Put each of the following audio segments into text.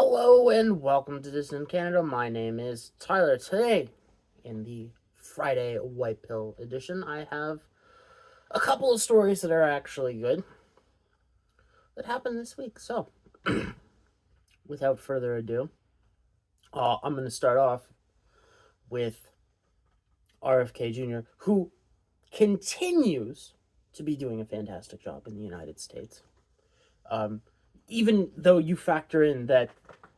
Hello and welcome to Dissident Canada. My name is Tyler. Today, in the Friday White Pill edition, I have a couple of stories that are actually good that happened this week. So, without further ado, I'm going to start off with RFK Jr., who continues to be doing a fantastic job in the United States. Um, Even though you factor in that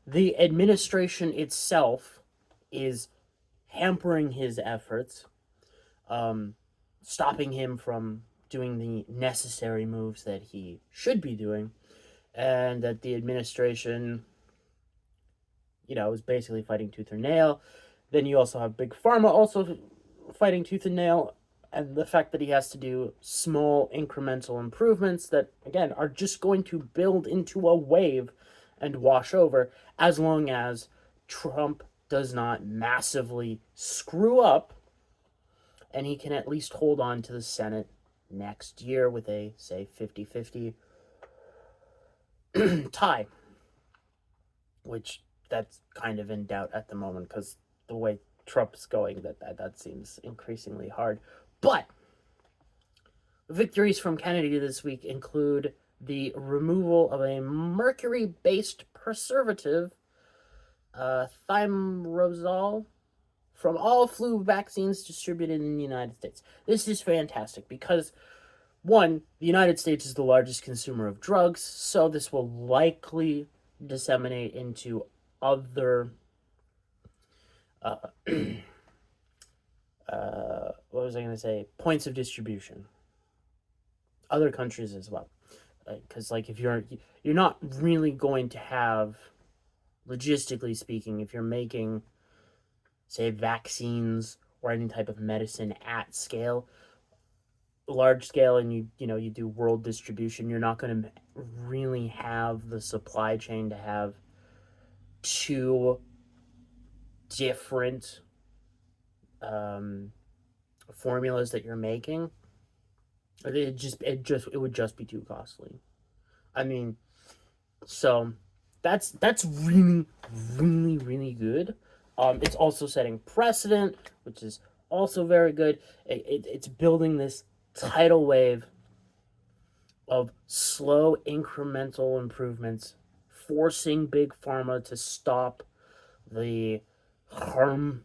the administration itself is hampering his efforts, um, stopping him from doing the necessary moves that he should be doing, and that the administration, is basically fighting tooth and nail. Then you also have Big Pharma also fighting tooth and nail, and the fact that he has to do small incremental improvements that, again, are just going to build into a wave and wash over as long as Trump does not massively screw up and he can at least hold on to the Senate next year with a, say, 50-50 tie, which that's kind of in doubt at the moment because the way Trump's going, that seems increasingly hard. But victories from Kennedy this week include the removal of a mercury-based preservative, thimerosal, from all flu vaccines distributed in the United States. This is fantastic because, one, the United States is the largest consumer of drugs, so this will likely disseminate into other uh, what was I going to say? Points of distribution, other countries as well. Because if you're not really going to have, logistically speaking, if you're making, say, vaccines or any type of medicine at scale, large scale, and you do world distribution, you're not going to really have the supply chain to have two different formulas that you're making. It would just be too costly. I mean, so that's really, really, really good. It's also setting precedent, which is also very good. It's building this tidal wave of slow incremental improvements, forcing big pharma to stop the harm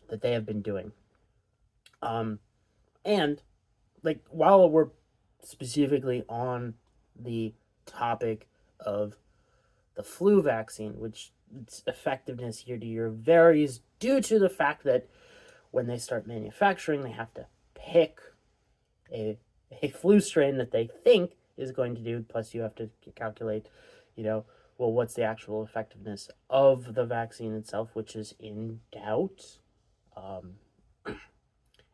that they have been doing. And while we're specifically on the topic of the flu vaccine, which its effectiveness year to year varies due to the fact that when they start manufacturing, they have to pick a flu strain that they think is going to do. Plus, you have to calculate, what's the actual effectiveness of the vaccine itself, which is in doubt.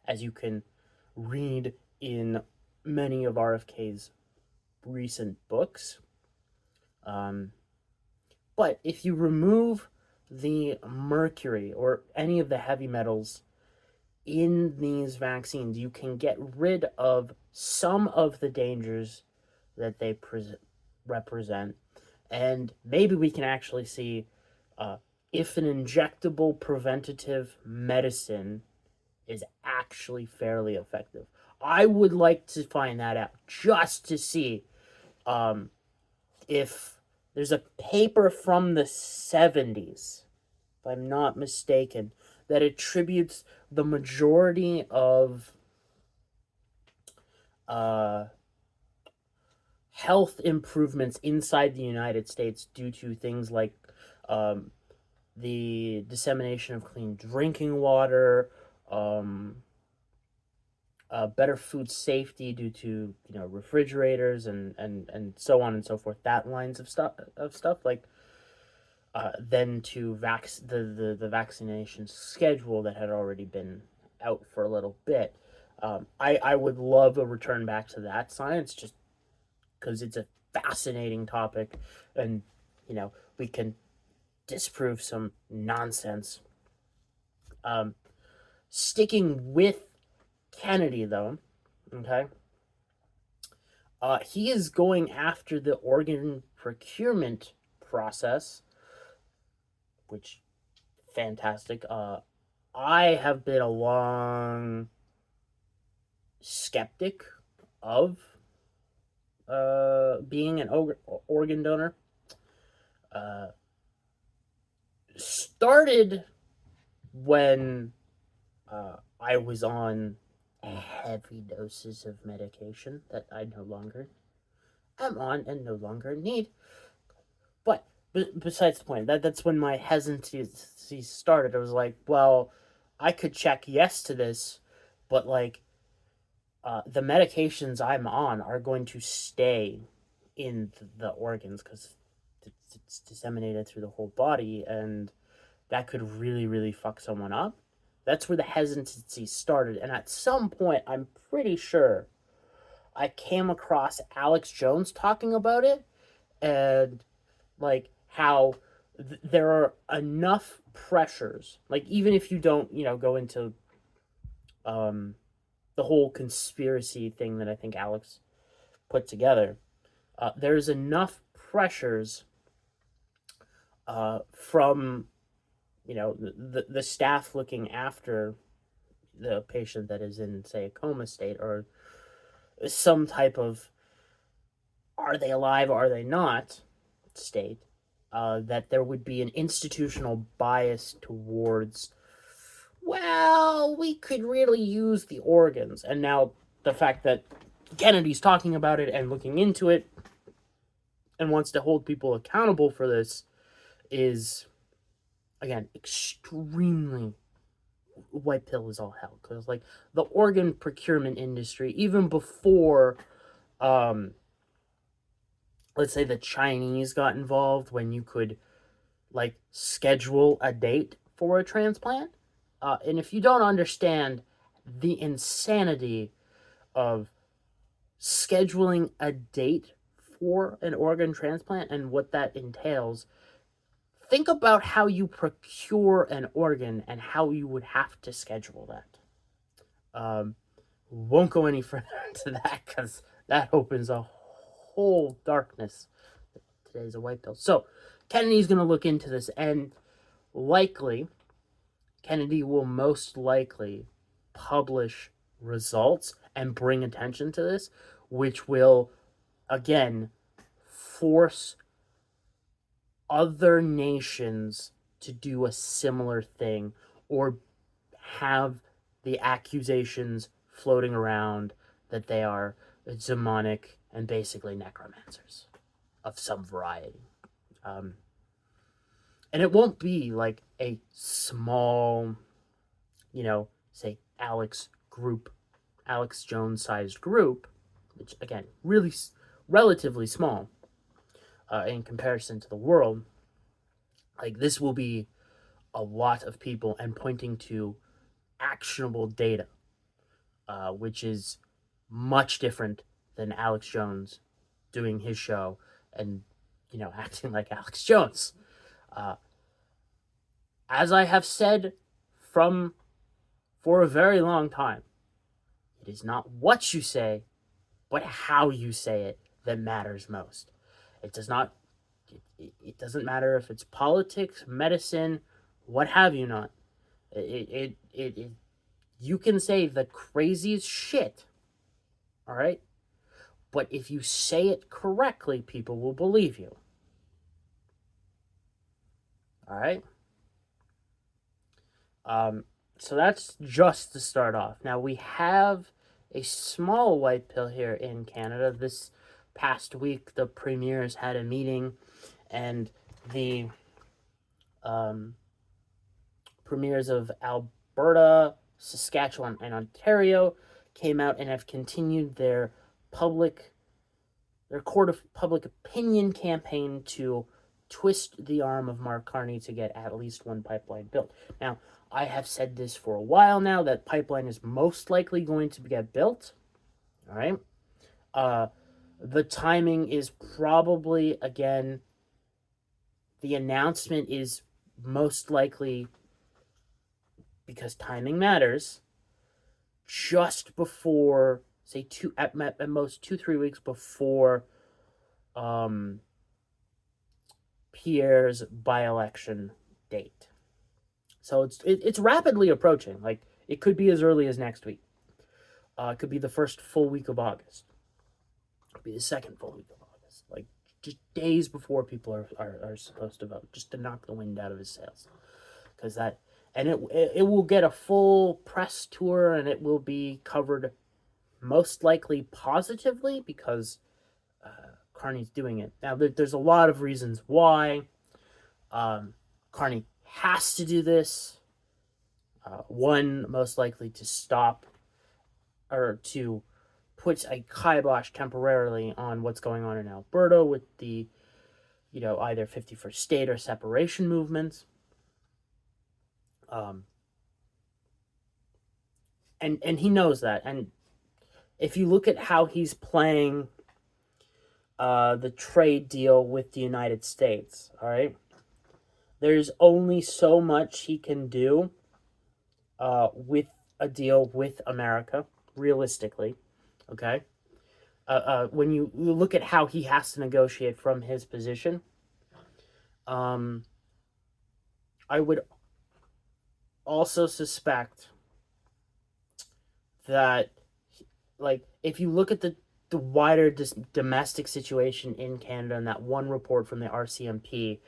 As you can read in many of RFK's recent books. But if you remove the mercury or any of the heavy metals in these vaccines, you can get rid of some of the dangers that they represent. And maybe we can actually see if an injectable preventative medicine is actually fairly effective. I would like to find that out just to see if there's a paper from the 70s, if I'm not mistaken, that attributes the majority of health improvements inside the United States due to things like the dissemination of clean drinking water, better food safety due to refrigerators and so on and so forth. That lines of stuff then to the vaccination schedule that had already been out for a little bit. I would love a return back to that science just because it's a fascinating topic, and we can disprove some nonsense. Sticking with Kennedy, though, okay, he is going after the organ procurement process which fantastic. I have been a long skeptic of being an organ donor. Uh, Started when I was on heavy doses of medication that I no longer am on and no longer need. But besides the point, that's when my hesitancy started. I was like, well, I could check yes to this, but like the medications I'm on are going to stay in the organs because it's disseminated through the whole body, and that could really, really fuck someone up. That's where the hesitancy started. And at some point, I'm pretty sure I came across Alex Jones talking about it, and like how there are enough pressures, like even if you don't, go into um, the whole conspiracy thing that I think Alex put together, there's enough pressures from the staff looking after the patient that is in, say, a coma state or some type of are they alive, are they not state, that there would be an institutional bias towards, well, we could really use the organs. And now the fact that Kennedy's talking about it and looking into it and wants to hold people accountable for this is, again, extremely white pill is all hell. Because, like, the organ procurement industry, even before, let's say the Chinese got involved, when you could, like, schedule a date for a transplant. And if you don't understand the insanity of scheduling a date for an organ transplant and what that entails, think about how you procure an organ and how you would have to schedule that. Won't go any further into that because that opens a whole darkness. Today's a white pill. So Kennedy's going to look into this, and Kennedy will most likely publish results and bring attention to this, which will, again, force other nations to do a similar thing or have the accusations floating around that they are demonic and basically necromancers of some variety. And it won't be like a small, say Alex Jones sized group, which again, really relatively small in comparison to the world. Like, this will be a lot of people and pointing to actionable data, which is much different than Alex Jones doing his show and, acting like Alex Jones. As I have said for a very long time, it is not what you say, but how you say it that matters most. It doesn't matter if it's politics, medicine, what have you not. You can say the craziest shit, all right? But if you say it correctly, people will believe you. All right? So that's just to start off. Now, we have a small white pill here in Canada. This past week, the premiers had a meeting, and the premiers of Alberta, Saskatchewan, and Ontario came out and have continued their court of public opinion campaign to twist the arm of Mark Carney to get at least one pipeline built. Now, I have said this for a while now, that pipeline is most likely going to get built. All right. The timing is probably, again, the announcement is most likely, because timing matters, just before, say, at most 2-3 weeks before Pierre's by-election date. So it's rapidly approaching. Like, it could be as early as next week. It could be the first full week of August. It could be the second full week of August. Like, just days before people are supposed to vote, just to knock the wind out of his sails. Because that, and it will get a full press tour, and it will be covered most likely positively, because Carney's doing it. Now, there's a lot of reasons why. Carney has to do this. One, most likely to stop or to put a kibosh temporarily on what's going on in Alberta with the, either 51st state or separation movements. And he knows that. And if you look at how he's playing the trade deal with the United States, all right, there's only so much he can do with a deal with America, realistically, okay? When you look at how he has to negotiate from his position, I would also suspect that, like, if you look at the wider domestic situation in Canada and that one report from the RCMP,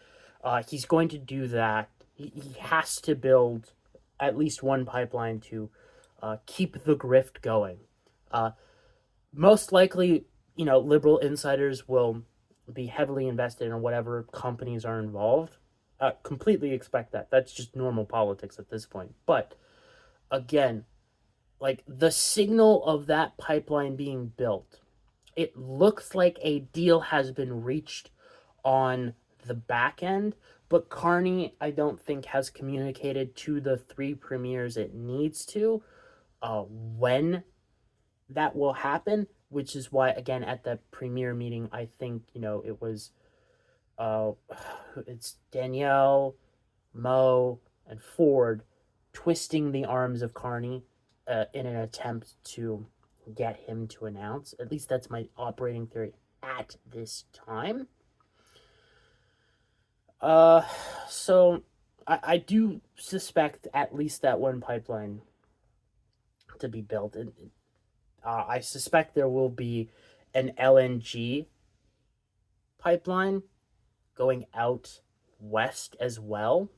he's going to do that. He has to build at least one pipeline to keep the grift going. Most likely, liberal insiders will be heavily invested in whatever companies are involved. Completely expect that. That's just normal politics at this point. But again, like, the signal of that pipeline being built, it looks like a deal has been reached on the back end, but Carney, I don't think, has communicated to the three premiers it needs to when that will happen, which is why, again, at the premier meeting, I think, it was it's Danielle, Mo, and Ford twisting the arms of Carney in an attempt to get him to announce. At least that's my operating theory at this time. So I do suspect at least that one pipeline to be built. I suspect there will be an LNG pipeline going out west as well.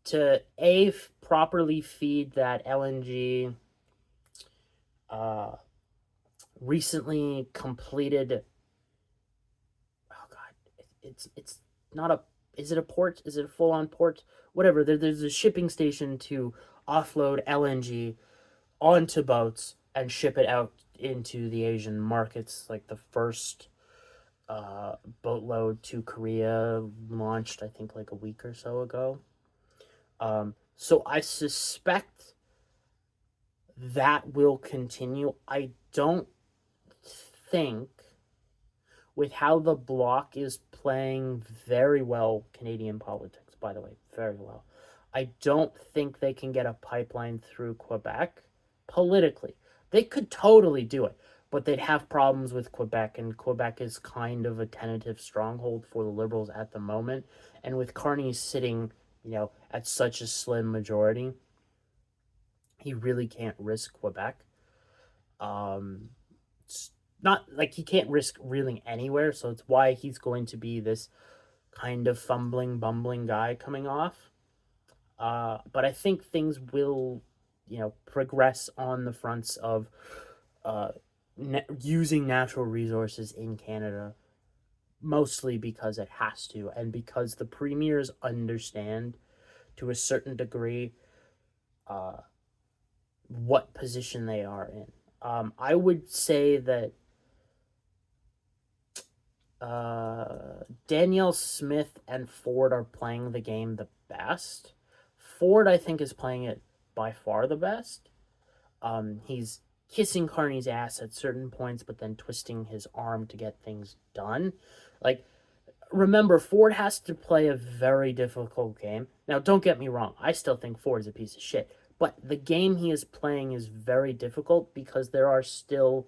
To properly feed that LNG recently completed. Oh God, it's not a. Is it a port? Is it a full-on port? Whatever. There's a shipping station to offload LNG onto boats and ship it out into the Asian markets. Like, the first boatload to Korea launched, I think, like a week or so ago. So I suspect that will continue. I don't think, with how the Bloc is playing very well Canadian politics, by the way, very well, I don't think they can get a pipeline through Quebec politically. They could totally do it, but they'd have problems with Quebec, and Quebec is kind of a tentative stronghold for the Liberals at the moment. And with Carney sitting, at such a slim majority, he really can't risk Quebec. It's not like he can't risk reeling anywhere, so it's why he's going to be this kind of fumbling, bumbling guy coming off. But I think things will, progress on the fronts of using natural resources in Canada, mostly because it has to, and because the premiers understand to a certain degree what position they are in. I would say that Danielle Smith and Ford are playing the game the best. Ford, I think, is playing it by far the best. He's kissing Carney's ass at certain points, but then twisting his arm to get things done. Like, remember, Ford has to play a very difficult game. Now, don't get me wrong. I still think Ford is a piece of shit. But the game he is playing is very difficult because there are still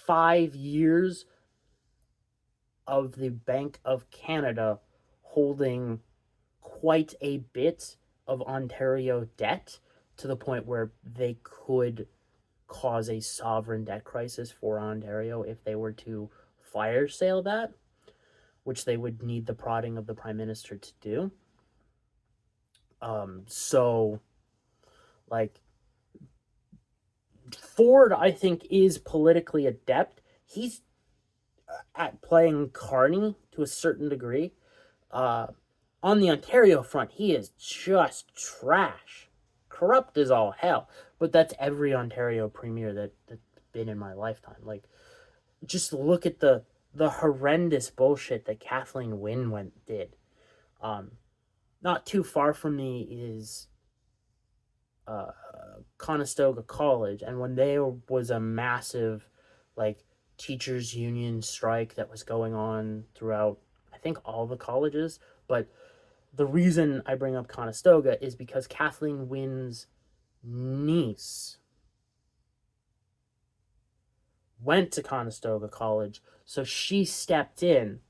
5 years of the Bank of Canada holding quite a bit of Ontario debt to the point where they could cause a sovereign debt crisis for Ontario if they were to fire sale that, which they would need the prodding of the Prime Minister to do. So, like, Ford, I think, is politically adept. He's at playing carny to a certain degree. On the Ontario front, he is just trash. Corrupt as all hell. But that's every Ontario premier that's been in my lifetime. Like, just look at the horrendous bullshit that Kathleen Wynne did. Not too far from me is Conestoga College, and when there was a massive, like, teachers union strike that was going on throughout, I think, all the colleges, but the reason I bring up Conestoga is because Kathleen Wynne's niece went to Conestoga College, so she stepped in,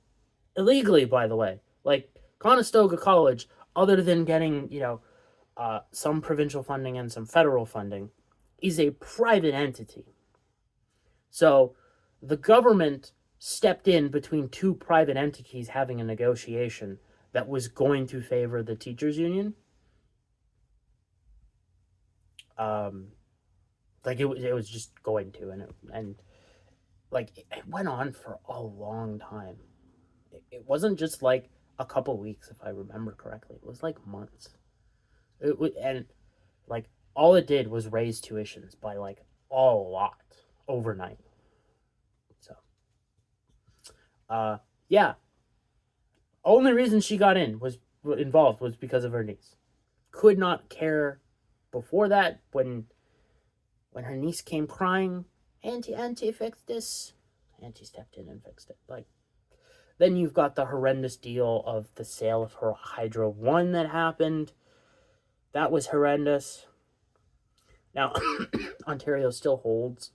illegally, by the way. Like, Conestoga College, other than getting, some provincial funding and some federal funding, is a private entity. So the government stepped in between two private entities having a negotiation that was going to favor the teachers union. Like, it was just going to, and like, it went on for a long time. It wasn't just like a couple weeks, if I remember correctly. It was like months. And like, all it did was raise tuitions by like a lot overnight. So, yeah. Only reason she got involved was because of her niece. Could not care before that when her niece came crying, Auntie, fix this. Auntie stepped in and fixed it. Like, then you've got the horrendous deal of the sale of her Hydro One that happened. That was horrendous. Now, Ontario still holds,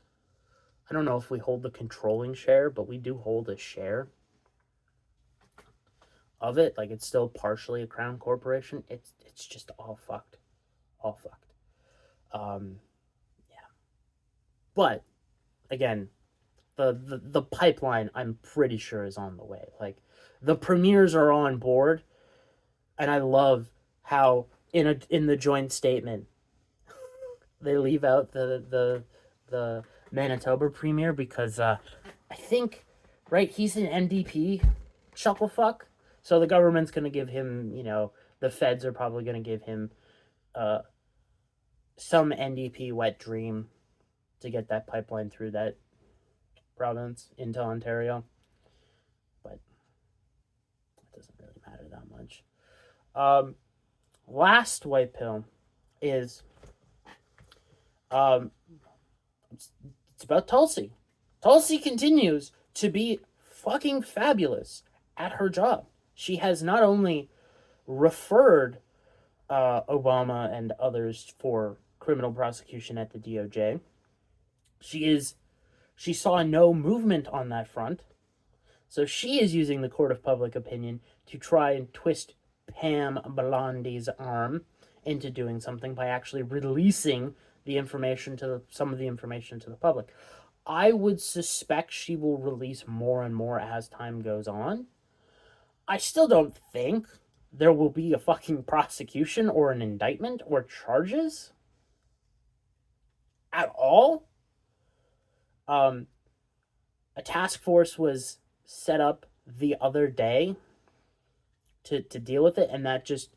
I don't know if we hold the controlling share, but we do hold a share of it. Like, it's still partially a Crown corporation. It's just all fucked. All fucked. Yeah. But, again, the pipeline, I'm pretty sure, is on the way. Like, the premiers are on board, and I love how in the joint statement they leave out the Manitoba premier because I think, right, he's an NDP chucklefuck, so the government's gonna give him, the feds are probably gonna give him some NDP wet dream to get that pipeline through that province into Ontario, but it doesn't really matter that much. Last white pill is it's about Tulsi. Tulsi continues to be fucking fabulous at her job. She has not only referred Obama and others for criminal prosecution at the DOJ, she saw no movement on that front, so she is using the court of public opinion to try and twist Pam Blondie's arm into doing something by actually releasing the information some of the information to the public. I would suspect she will release more and more as time goes on. I still don't think there will be a fucking prosecution or an indictment or charges at all. A task force was set up the other day to deal with it, and that just,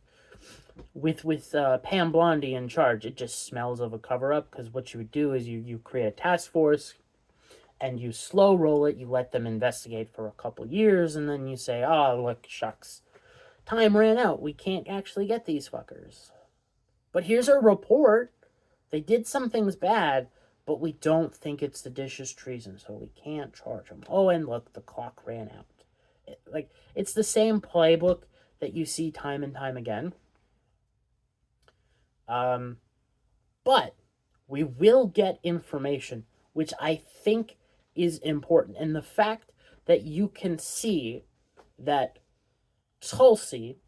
with Pam Blondie in charge, it just smells of a cover-up, because what you would do is you create a task force, and you slow roll it, you let them investigate for a couple years, and then you say, oh, look, shucks, time ran out, we can't actually get these fuckers. But here's a report, they did some things bad, but we don't think it's seditious treason, so we can't charge them. Oh, and look, the clock ran out. It's the same playbook that you see time and time again. But we will get information, which I think is important. And the fact that you can see that Tulsi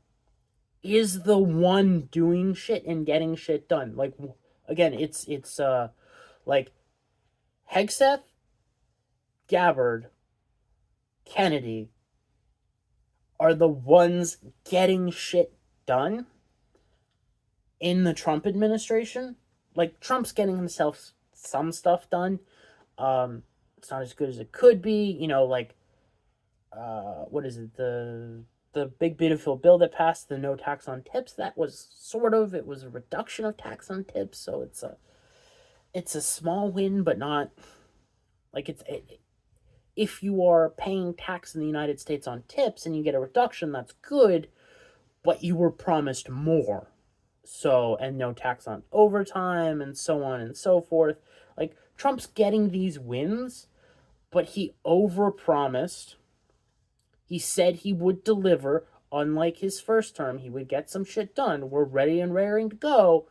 is the one doing shit and getting shit done. Like, again, it's like Hegseth, Gabbard, Kennedy are the ones getting shit done in the Trump administration. Like, Trump's getting himself some stuff done. It's not as good as it could be. Like, what is it? The big beautiful bill that passed, the no tax on tips, that was it was a reduction of tax on tips, so it's a small win, but not like if you are paying tax in the United States on tips and you get a reduction, that's good, but you were promised more. So, and no tax on overtime and so on and so forth. Like, Trump's getting these wins, but he overpromised. He said he would deliver. Unlike his first term, he would get some shit done. We're ready and raring to go.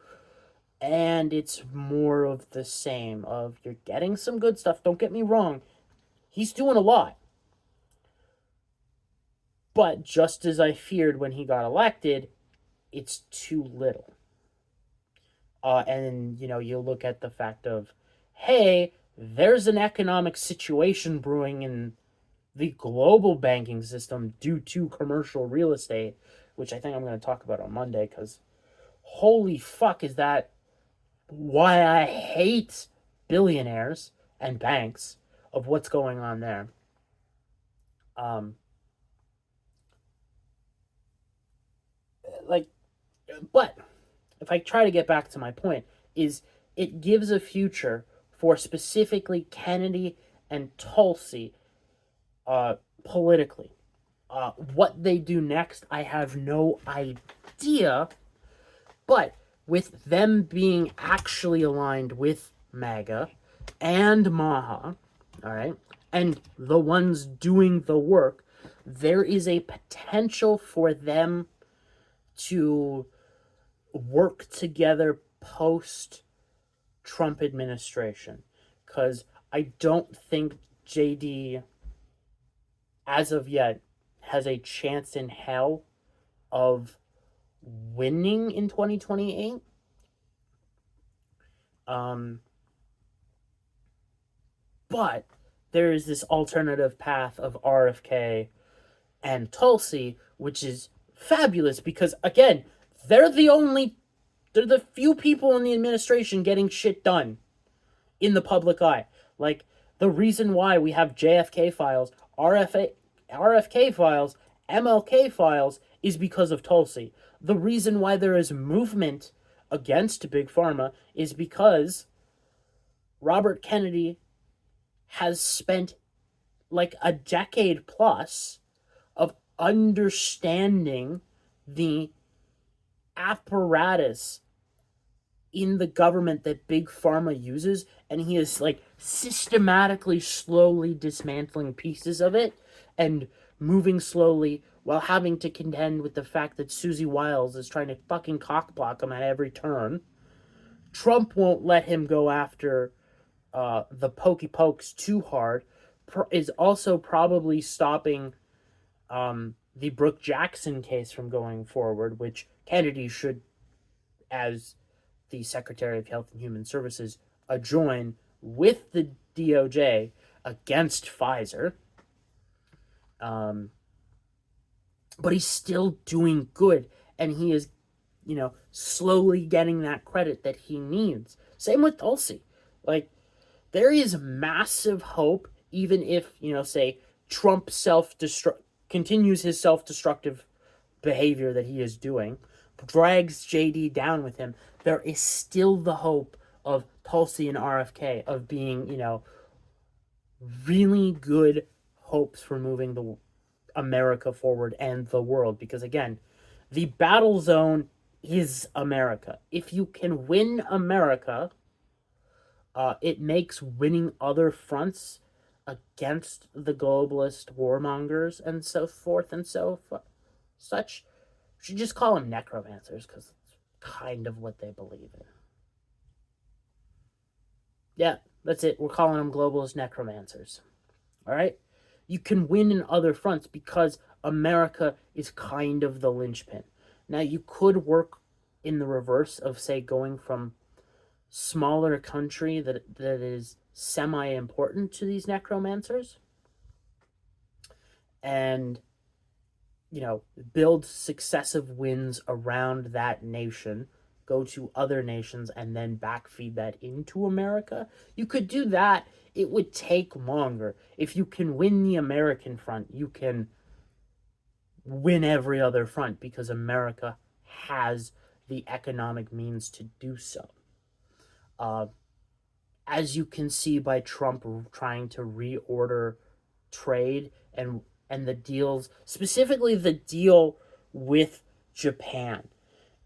And it's more of the same. Of, you're getting some good stuff. Don't get me wrong. He's doing a lot. But just as I feared when he got elected, it's too little. And, you look at the fact of, hey, there's an economic situation brewing in the global banking system due to commercial real estate, which I think I'm going to talk about on Monday, because holy fuck, is that why I hate billionaires and banks of what's going on there. But if I try to get back to my point, is it gives a future for specifically Kennedy and Tulsi politically. What they do next, I have no idea, but with them being actually aligned with MAGA and Maha, all right, and the ones doing the work, there is a potential for them to work together post Trump administration, because I don't think JD as of yet has a chance in hell of winning in 2028. But there is this alternative path of RFK and Tulsi, which is fabulous because, again, they're the few people in the administration getting shit done in the public eye. Like, the reason why we have JFK files, RFK files, MLK files is because of Tulsi. The reason why there is movement against Big Pharma is because Robert Kennedy has spent like a decade plus of understanding the apparatus in the government that Big Pharma uses, and he is like systematically, slowly dismantling pieces of it and moving slowly while having to contend with the fact that Susie Wiles is trying to fucking cockblock him at every turn. Trump won't let him go after the pokey pokes too hard. Is also probably stopping the Brooke Jackson case from going forward, which Kennedy should, as the Secretary of Health and Human Services, adjoin with the DOJ against Pfizer. But he's still doing good, and he is, slowly getting that credit that he needs. Same with Tulsi. Like, there is massive hope, even if, say, Trump continues his self-destructive behavior that he is doing, drags JD down with him, there is still the hope of Tulsi and RFK of being, really good hopes for moving the America forward and the world. Because again, the battle zone is America. If you can win America, it makes winning other fronts against the globalist warmongers and so forth and such. You should just call them necromancers, because it's kind of what they believe in. Yeah, that's it. We're calling them globalist necromancers. All right? You can win in other fronts because America is kind of the linchpin. Now, you could work in the reverse of, say, going from smaller country that is semi-important to these necromancers and, build successive wins around that nation, go to other nations, and then backfeed that into America. You could do that. It would take longer. If you can win the American front, you can win every other front because America has the economic means to do so. As you can see by Trump trying to reorder trade and the deals, specifically the deal with Japan,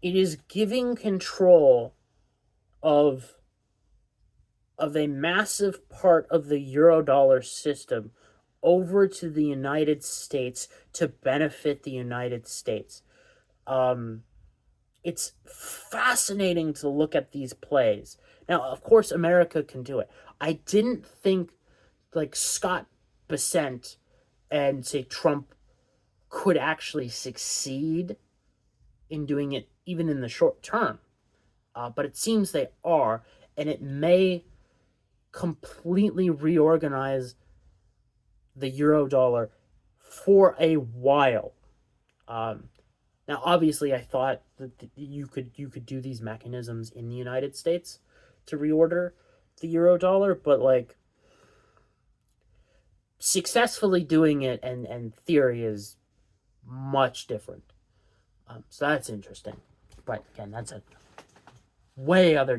it is giving control of a massive part of the Eurodollar system over to the United States to benefit the United States. It's fascinating to look at these plays. Now, of course, America can do it. I didn't think like Scott Bessent and, say, Trump could actually succeed in doing it even in the short term. But it seems they are, and it may completely reorganize the Eurodollar for a while. Now, obviously, I thought that you could do these mechanisms in the United States to reorder the Eurodollar, but like successfully doing it and theory is much different. So that's interesting. But again, that's a way other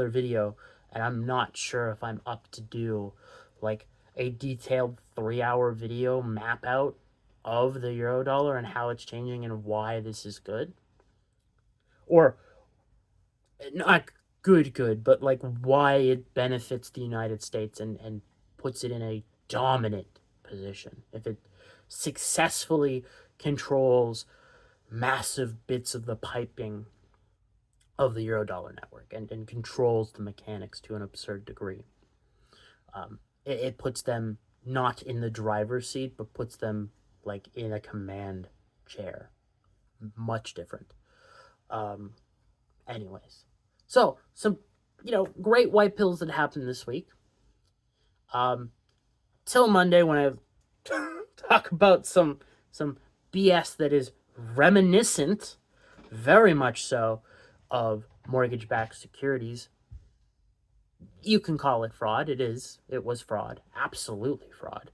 video, and I'm not sure if I'm up to do like a detailed 3-hour video map out of the Eurodollar and how it's changing and why this is good. Or not good, but like why it benefits the United States and puts it in a dominant position. If it successfully controls massive bits of the piping of the Eurodollar network and controls the mechanics to an absurd degree. It puts them not in the driver's seat, but puts them like in a command chair. Much different. Anyways. So, some, great white pills that happened this week. Till Monday when I talk about some BS that is reminiscent, very much so, of mortgage-backed securities. You can call it fraud. It was fraud. Absolutely fraud.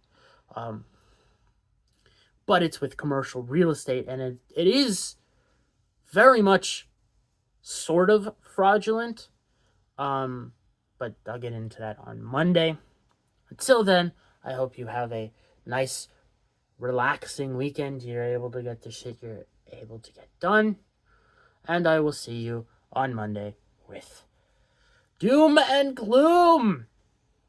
But it's with commercial real estate, and it is very much sort of fraudulent. But I'll get into that on Monday. Until then, I hope you have a nice, relaxing weekend. You're able to get the shit you're able to get done. And I will see you on Monday with doom and gloom.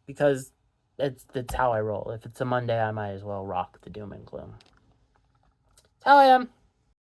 Because that's how I roll. If it's a Monday, I might as well rock the doom and gloom. That's how I am.